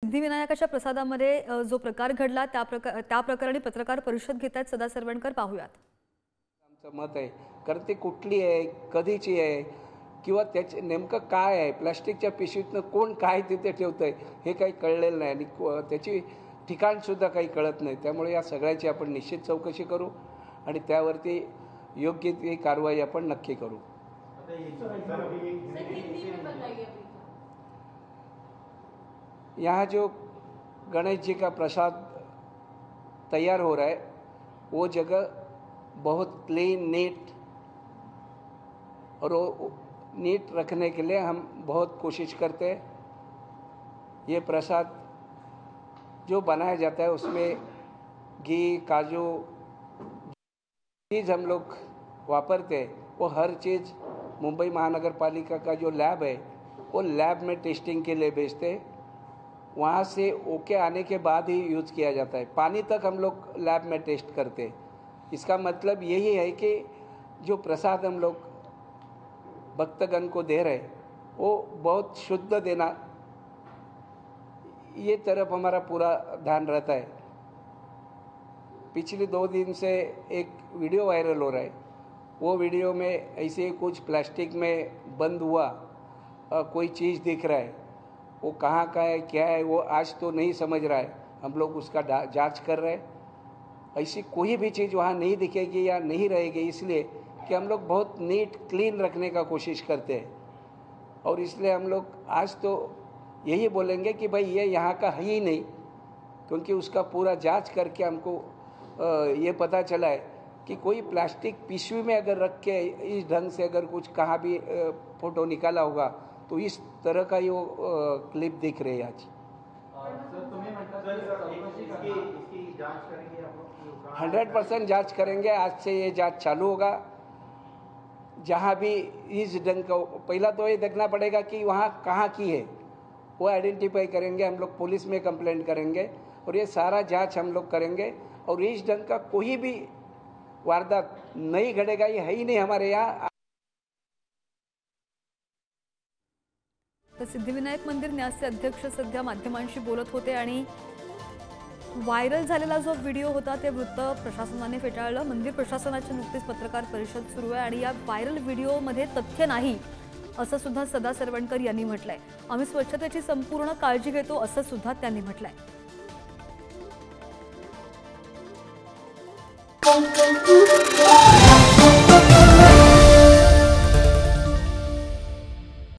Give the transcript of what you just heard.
सिद्धिविनायकाच्या प्रसादामध्ये जो प्रकार घडला त्या प्रकरणी पत्रकार परिषद घेत आहेत सदा सरवणकर, पाहूयात. आमचं मत आहे, कारण ते कुठली आहे, कधीची आहे किंवा त्याचे नेमकं काय आहे, प्लास्टिकच्या पिशवीतनं कोण काय तिथे ठेवतंय हे काही कळलेलं नाही आणि त्याची ठिकाणसुद्धा काही कळत नाही. त्यामुळे या सगळ्याची आपण निश्चित चौकशी करू आणि त्यावरती योग्य ती कारवाई आपण नक्की करू. यहाँ जो गणेश जी का प्रसाद तैयार हो रहा है वो जगह बहुत क्लीन नीट और वो नीट रखने के लिए हम बहुत कोशिश करते हैं. ये प्रसाद जो बनाया जाता है उसमें घी काजू चीज़ हम लोग वापरते हैं वो हर चीज़ मुंबई महानगर पालिका का जो लैब है वो लैब में टेस्टिंग के लिए भेजते हैं. वहाँ से ओके आने के बाद ही यूज़ किया जाता है. पानी तक हम लोग लैब में टेस्ट करते हैं. इसका मतलब यही है कि जो प्रसाद हम लोग भक्तगण को दे रहे वो बहुत शुद्ध देना, ये तरफ हमारा पूरा ध्यान रहता है. पिछले 2 दिन से एक वीडियो वायरल हो रहा है. वो वीडियो में ऐसे कुछ प्लास्टिक में बंद हुआ कोई चीज़ दिख रहा है. वो कहाँ का है क्या है वो आज तो नहीं समझ रहा है. हम लोग उसका जांच कर रहे हैं. ऐसी कोई भी चीज़ वहाँ नहीं दिखेगी या नहीं रहेगी, इसलिए कि हम लोग बहुत नीट क्लीन रखने का कोशिश करते हैं. और इसलिए हम लोग आज तो यही बोलेंगे कि भाई ये यहाँ का है ही नहीं, क्योंकि उसका पूरा जांच करके हमको ये पता चला है कि कोई प्लास्टिक पिशवी में अगर रख के इस ढंग से अगर कुछ कहाँ भी फ़ोटो निकाला होगा तो इस तरह का ये क्लिप दिख रही है आज. 100% जांच करेंगे. आज से ये जांच चालू होगा. जहाँ भी इस ढंग का, पहला तो ये देखना पड़ेगा कि वहाँ कहाँ की है वो आइडेंटिफाई करेंगे. हम लोग पुलिस में कंप्लेंट करेंगे और ये सारा जांच हम लोग करेंगे. और इस ढंग का कोई भी वारदात नहीं घटेगा, ये है ही नहीं हमारे यहाँ. तर सिद्धिविनायक मंदिर न्यासचे अध्यक्ष सध्या माध्यमांशी बोलत होते आणि व्हायरल झालेला जो व्हिडिओ होता ते वृत्त प्रशासनाने फेटाळलं. मंदिर प्रशासनाची नुकतीच पत्रकार परिषद सुरू आहे आणि या व्हायरल व्हिडिओमध्ये तथ्य नाही असं सुद्धा सदा सरवणकर यांनी म्हटलंय. आम्ही स्वच्छतेची संपूर्ण काळजी घेतो असं सुद्धा त्यांनी म्हटलंय.